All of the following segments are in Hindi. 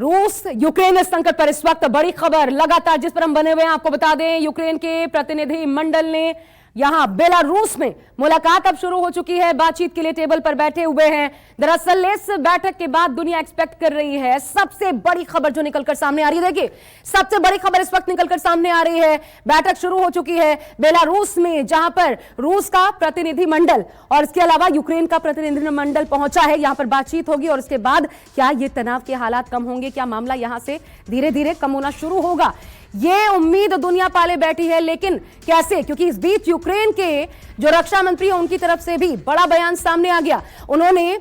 रूस यूक्रेन संकट पर इस वक्त बड़ी खबर लगातार जिस पर हम बने हुए हैं, आपको बता दें यूक्रेन के प्रतिनिधि मंडल ने यहां बेलारूस में मुलाकात अब शुरू हो चुकी है, बातचीत के लिए टेबल पर बैठे हुए हैं। दरअसल इस बैठक के बाद दुनिया एक्सपेक्ट कर रही है सबसे बड़ी खबर जो निकलकर सामने आ रही है। देखिए सबसे बड़ी खबर इस वक्त निकलकर सामने आ रही है, बैठक शुरू हो चुकी है बेलारूस में, जहां पर रूस का प्रतिनिधि मंडल और इसके अलावा यूक्रेन का प्रतिनिधि मंडल पहुंचा है। यहां पर बातचीत होगी और उसके बाद क्या ये तनाव के हालात कम होंगे, क्या मामला यहां से धीरे धीरे कम होना शुरू होगा, ये उम्मीद दुनिया पाले बैठी है। लेकिन कैसे, क्योंकि इस बीच यूक्रेन के जो रक्षा मंत्री हैं उनकी तरफ से भी बड़ा बयान सामने आ गया। उन्होंने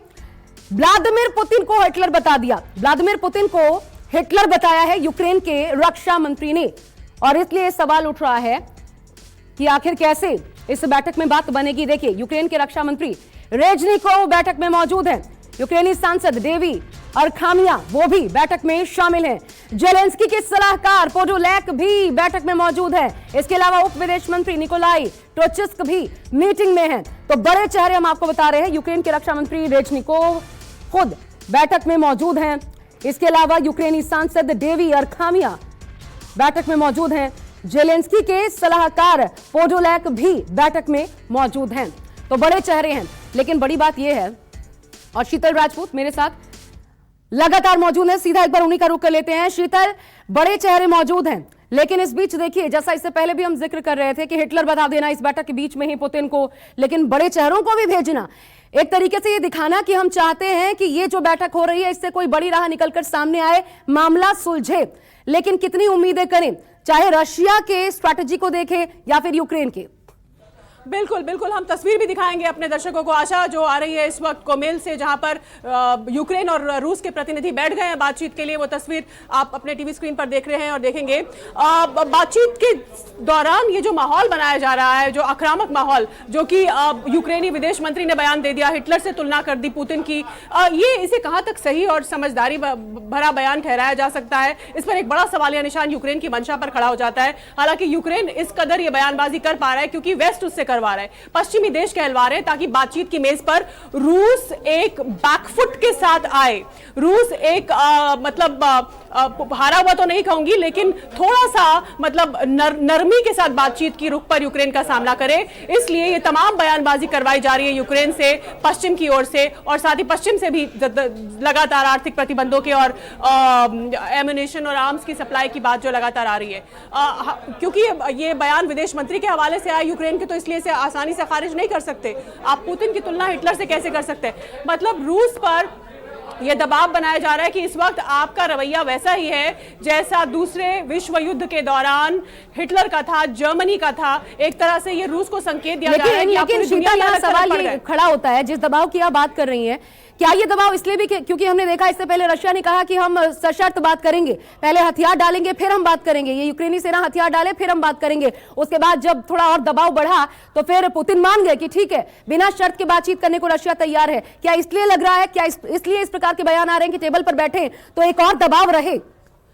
व्लादिमीर पुतिन को हिटलर बता दिया, व्लादिमीर पुतिन को हिटलर बताया है यूक्रेन के रक्षा मंत्री ने। और इसलिए सवाल उठ रहा है कि आखिर कैसे इस बैठक में बात बनेगी। देखिए यूक्रेन के रक्षा मंत्री रेजनिकोव बैठक में मौजूद हैं, यूक्रेनी सांसद डेवी अरखामिया वो भी बैठक में शामिल हैं, जेलेंस्की के सलाहकार पोडोलैक भी बैठक में मौजूद है, इसके अलावा उप विदेश मंत्री निकोलाई टोचिस्क भी मीटिंग में हैं। तो बड़े चेहरे हम आपको बता रहे हैं, यूक्रेन के रक्षा मंत्री रेजनिकोव खुद बैठक में मौजूद हैं, इसके अलावा यूक्रेनी सांसद डेवी अरखामिया बैठक में मौजूद हैं, जेलेंस्की के सलाहकार पोडोलैक भी बैठक में मौजूद हैं। तो बड़े चेहरे हैं। लेकिन बड़ी बात यह है, और शीतल राजपूत मेरे साथ लगातार मौजूद है, सीधा एक बार उन्हीं का रुख कर लेते हैं। शीतल, बड़े चेहरे मौजूद हैं, लेकिन इस बीच देखिए जैसा इससे पहले भी हम जिक्र कर रहे थे कि हिटलर बता देना इस बैठक के बीच में ही पुतिन को, लेकिन बड़े चेहरों को भी भेजना, एक तरीके से ये दिखाना कि हम चाहते हैं कि ये जो बैठक हो रही है इससे कोई बड़ी राह निकलकर सामने आए, मामला सुलझे। लेकिन कितनी उम्मीदें करें, चाहे रशिया के स्ट्रैटेजी को देखें या फिर यूक्रेन के। बिल्कुल बिल्कुल, हम तस्वीर भी दिखाएंगे अपने दर्शकों को। आशा जो आ रही है इस वक्त कोमेल से, जहां पर यूक्रेन और रूस के प्रतिनिधि बैठ गए हैं बातचीत के लिए, वो तस्वीर आप अपने टीवी स्क्रीन पर देख रहे हैं और देखेंगे। बातचीत के दौरान ये जो माहौल बनाया जा रहा है, जो आक्रामक माहौल, जो कि यूक्रेनी विदेश मंत्री ने बयान दे दिया, हिटलर से तुलना कर दी पुतिन की, ये इसे कहां तक सही और समझदारी भरा बयान ठहराया जा सकता है, इस पर एक बड़ा सवालिया निशान यूक्रेन की मंशा पर खड़ा हो जाता है। हालांकि यूक्रेन इस कदर ये बयानबाजी कर पा रहा है क्योंकि वेस्ट उससे करवा रहा है, पश्चिमी देश कहलवा रहे हैं, ताकि बातचीत की मेज पर रूस एक बैकफुट के साथ आए। रूस एक हारा हुआ तो नहीं कहूंगी, लेकिन थोड़ा सा नरमी के साथ बातचीत की रुख पर यूक्रेन का सामना करे। इसलिए ये तमाम बयानबाजी करवाई जा रही है यूक्रेन से, पश्चिम की ओर से, और साथ ही पश्चिम से भी लगातार आर्थिक प्रतिबंधों के और एम्यूनिशन और आर्म्स की सप्लाई की बात जो लगातार आ रही है। क्योंकि ये बयान विदेश मंत्री के हवाले से आया यूक्रेन के, तो इसलिए से आसानी से खारिज नहीं कर सकते। आप पुतिन की तुलना हिटलर से कैसे कर सकते हैं? मतलब रूस पर यह दबाव बनाया जा रहा है कि इस वक्त आपका रवैया वैसा ही है जैसा दूसरे विश्व युद्ध के दौरान हिटलर का था, जर्मनी का था। एक तरह से ये रूस को संकेत दिया जा रहा है कि आप पूरी दुनिया में सवाल ये खड़ा होता है, जिस दबाव की आप बात कर रही हैं, क्या ये दबाव इसलिए भी क्योंकि हमने देखा इससे पहले रशिया ने कहा कि हम सशर्त बात करेंगे, पहले हथियार डालेंगे फिर हम बात करेंगे, ये यूक्रेनी सेना हथियार डाले फिर हम बात करेंगे। उसके बाद जब थोड़ा और दबाव बढ़ा तो फिर पुतिन मान गए कि ठीक है, बिना शर्त के बातचीत करने को रशिया तैयार है। क्या इसलिए लग रहा है, क्या इसलिए इस प्रकार के बयान आ रहे हैं कि टेबल पर बैठे तो एक और दबाव रहे?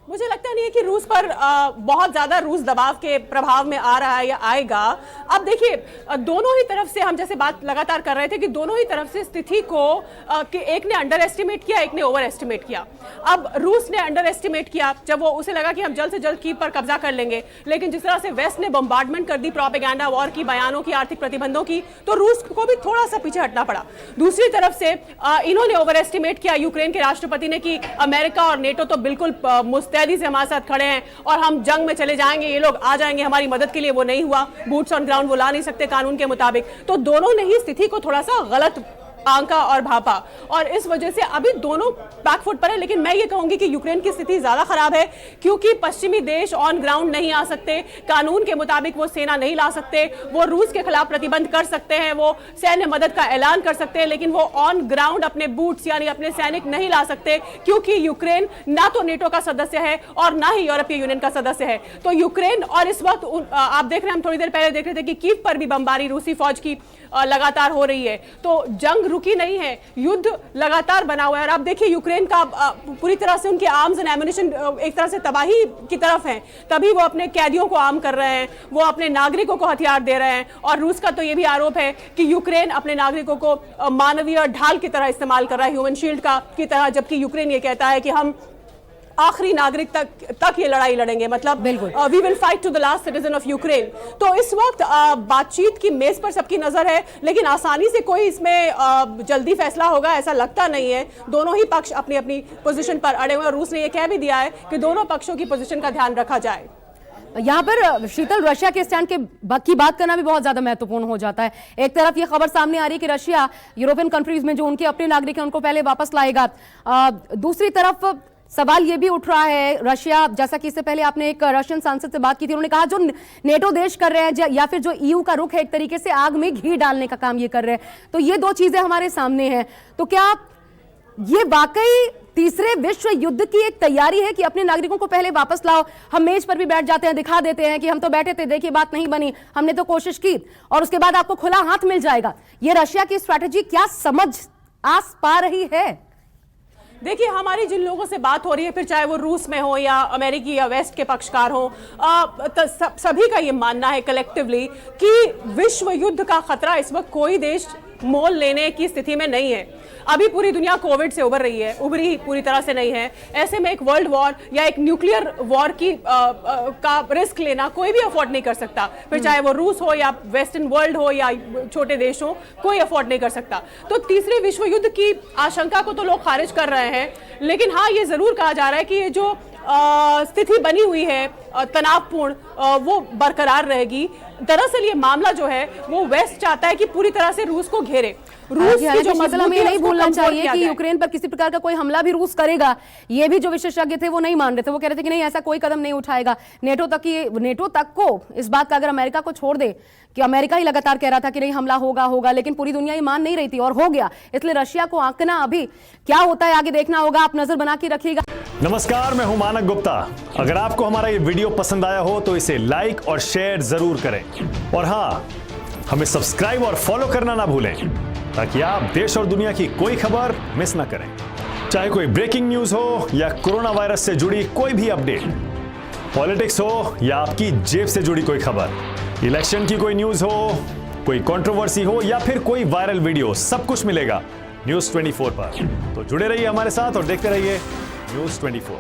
मुझे लगता नहीं है कि रूस पर बहुत ज्यादा रूस दबाव के प्रभाव में आ रहा है या आएगा। अब देखिए दोनों ही तरफ से हम जैसे बात लगातार कर रहे थे कि दोनों ही तरफ से स्थिति को कि एक ने अंडर एस्टिमेट किया, एक ने ओवर एस्टिमेट किया। अब रूस ने अंडर एस्टिमेट किया जब वो उसे लगा कि हम जल्द से जल्द कीव पर कब्जा कर लेंगे, लेकिन जिस तरह से वेस्ट ने बम्बार्डमेंट कर दी प्रोपेगेंडा वॉर की, बयानों की, आर्थिक प्रतिबंधों की, तो रूस को भी थोड़ा सा पीछे हटना पड़ा। दूसरी तरफ से इन्होंने ओवर एस्टिमेट किया यूक्रेन के राष्ट्रपति ने कि अमेरिका और नेटो तो बिल्कुल मुस्तैदी से हमारे साथ खड़े हैं और हम जंग में चले जाएंगे, ये लोग आ जाएंगे हमारी मदद के लिए। वो नहीं हुआ, बूट्स ऑन ग्राउंड वो ला नहीं सकते कानून के मुताबिक। तो दोनों ने ही स्थिति को थोड़ा सा गलत आंका और भापा, और इस वजह से अभी दोनों बैकफुट पर है। लेकिन मैं ये कहूंगी कि यूक्रेन की स्थिति ज्यादा खराब है क्योंकि पश्चिमी देश ऑन ग्राउंड नहीं आ सकते, कानून के मुताबिक वो सेना नहीं ला सकते, वो रूस के खिलाफ प्रतिबंध कर सकते हैं, वो सैन्य मदद का ऐलान कर सकते हैं, लेकिन वो ऑन ग्राउंड अपने बूट्स यानी अपने सैनिक नहीं ला सकते क्योंकि यूक्रेन ना तो नेटो का सदस्य है और ना ही यूरोपीय यूनियन का सदस्य है। तो यूक्रेन, और इस वक्त आप देख रहे हैं, हम थोड़ी देर पहले देख रहे थे कि कीव पर भी बमबारी रूसी फौज की लगातार हो रही है। तो जंग रुकी नहीं है, युद्ध लगातार बना हुआ है। और आप देखिए यूक्रेन का पूरी तरह से उनके आर्म्स एंड एम्यूनिशन एक तरह से तबाही की तरफ हैं, तभी वो अपने कैदियों को आर्म कर रहे हैं, वो अपने नागरिकों को हथियार दे रहे हैं। और रूस का तो ये भी आरोप है कि यूक्रेन अपने नागरिकों को मानवीय ढाल की तरह इस्तेमाल कर रहा है, ह्यूमन शील्ड की तरह, जबकि यूक्रेन ये कहता है कि हम आखिरी नागरिक तक ये लड़ाई लड़ेंगे, मतलब we will fight to the last citizen of Ukraine. तो इस वक्त बातचीत की मेज पर सबकी नजर है, लेकिन आसानी से कोई इसमें जल्दी फैसला होगा ऐसा लगता नहीं है। दोनों ही पक्ष अपनी अपनी पोजीशन पर अड़े हुए हैं। रूस ने यह कह भी दिया है कि दोनों पक्षों की पोजीशन का ध्यान रखा जाए। यहाँ पर शीतल, रशिया के स्टैंड की बात करना भी बहुत ज्यादा महत्वपूर्ण हो जाता है। एक तरफ ये खबर सामने आ रही है कि रशिया यूरोपियन कंट्रीज में जो उनके अपने नागरिक हैं उनको पहले वापस लाएगा। दूसरी तरफ सवाल ये भी उठ रहा है, रशिया, जैसा कि इससे पहले आपने एक रशियन सांसद से बात की थी, उन्होंने कहा जो नेटो देश कर रहे हैं या फिर जो ईयू का रुख है, एक तरीके से आग में घी डालने का काम ये कर रहे हैं। तो ये दो चीजें हमारे सामने हैं। तो क्या ये वाकई तीसरे विश्व युद्ध की एक तैयारी है कि अपने नागरिकों को पहले वापस लाओ, हम मेज पर भी बैठ जाते हैं, दिखा देते हैं कि हम तो बैठे थे, देखिए बात नहीं बनी, हमने तो कोशिश की, और उसके बाद आपको खुला हाथ मिल जाएगा। ये रशिया की स्ट्रैटेजी क्या समझ आस पा रही है? देखिए, हमारी जिन लोगों से बात हो रही है, फिर चाहे वो रूस में हो या अमेरिकी या वेस्ट के पक्षकार हो, सभी का ये मानना है कलेक्टिवली कि विश्व युद्ध का खतरा इस वक्त कोई देश मोल लेने की स्थिति में नहीं है। अभी पूरी दुनिया कोविड से उभरी पूरी तरह से नहीं है। ऐसे में एक वर्ल्ड वॉर या एक न्यूक्लियर वॉर का रिस्क लेना कोई भी अफोर्ड नहीं कर सकता, फिर चाहे वो रूस हो या वेस्टर्न वर्ल्ड हो या छोटे देश हो, कोई अफोर्ड नहीं कर सकता। तो तीसरे विश्व युद्ध की आशंका को तो लोग खारिज कर रहे हैं, लेकिन हाँ, ये जरूर कहा जा रहा है कि ये जो स्थिति बनी हुई है तनावपूर्ण, वो बरकरार रहेगी। दरअसल ये मामला जो है वो वेस्ट चाहता है कि पूरी तरह से रूस को घेरे। रूस की जो हमें नहीं भूलना चाहिए कि यूक्रेन पर किसी प्रकार का कोई हमला भी रूस करेगा, ये भी जो विशेषज्ञ थे वो नहीं मान रहे थे। वो कह रहे थे कि नहीं, ऐसा कोई कदम नहीं उठाएगा। नेटो तक को इस बात का, अगर अमेरिका को छोड़ दे, कि अमेरिका ही लगातार कह रहा था कि नहीं हमला होगा, लेकिन पूरी दुनिया ये मान नहीं रही थी और हो गया। इसलिए रशिया को आंकना अभी क्या होता है आगे देखना होगा। आप नजर बना के रखिएगा। नमस्कार, मैं हूं मानक गुप्ता। अगर आपको हमारा ये वीडियो पसंद आया हो तो इसे लाइक और शेयर जरूर करें, और हाँ, हमें सब्सक्राइब और फॉलो करना ना भूलें ताकि आप देश और दुनिया की कोई खबर मिस ना करें। चाहे कोई ब्रेकिंग न्यूज हो या कोरोना वायरस से जुड़ी कोई भी अपडेट, पॉलिटिक्स हो या आपकी जेब से जुड़ी कोई खबर, इलेक्शन की कोई न्यूज हो, कोई कंट्रोवर्सी हो या फिर कोई वायरल वीडियो, सब कुछ मिलेगा न्यूज़ 24 पर। तो जुड़े रहिए हमारे साथ और देखते रहिए न्यूज़ 24।